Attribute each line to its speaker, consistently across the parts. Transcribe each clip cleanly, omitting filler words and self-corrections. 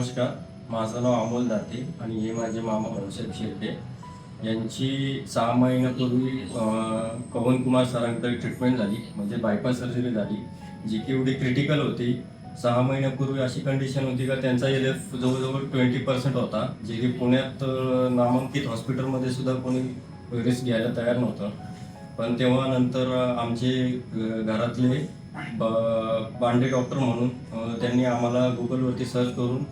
Speaker 1: नमस्कार, माझं नाव अमोल दाते आणि हे माझे मामा हर्षद शेळके यांची 6 महिन्यापूर्वी पवनकुमार सरांकडे ट्रीटमेंट झाली, म्हणजे बायपास सर्जरी झाली, जी की एवढी क्रिटिकल होती. 6 महिन्यापूर्वी अशी कंडिशन होती का त्यांचा LF जवळजवळ 20% होता, जे की पुण्यात नामांकित हॉस्पिटलमध्ये सुद्धा कोणी रिस्क घ्यायला तयार नव्हतं. पण तेव्हा नंतर आमचे घरातले बांडे डॉक्टर म्हणून त्यांनी आम्हाला गुगलवरती सर्च करून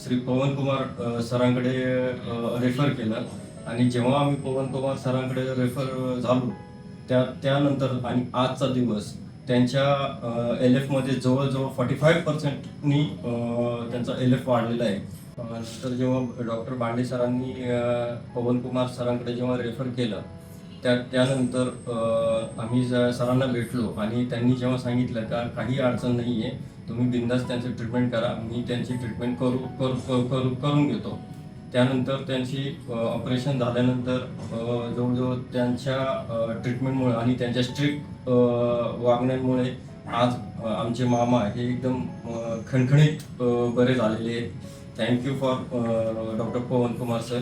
Speaker 1: श्री पवनकुमार सरांकडे रेफर केलं. आणि जेव्हा आम्ही पवनकुमार सरांकडे रेफर झालो त्यानंतर आणि आजचा दिवस त्यांच्या LFमध्ये जवळजवळ 45%नी त्यांचा LF वाढलेला आहे. नंतर जेव्हा डॉक्टर बांडे सरांनी पवनकुमार सरांकडे जेव्हा रेफर केलं त्यानंतर आम्ही सरांना भेटलो आणि त्यांनी जेव्हा सांगितलं का काही अडचण नाही आहे, तुम्ही बिनधास्त त्यांचं ट्रीटमेंट करा, मी त्यांची ट्रीटमेंट करून घेतो. त्यानंतर त्यांची ऑपरेशन झाल्यानंतर जवळजवळ त्यांच्या ट्रीटमेंटमुळे आणि त्यांच्या स्ट्रिक्ट वागण्यामुळे आज आमचे मामा हे एकदम खणखणीत बरे झालेले आहेत. Thank you for doctor Pawankumar sir.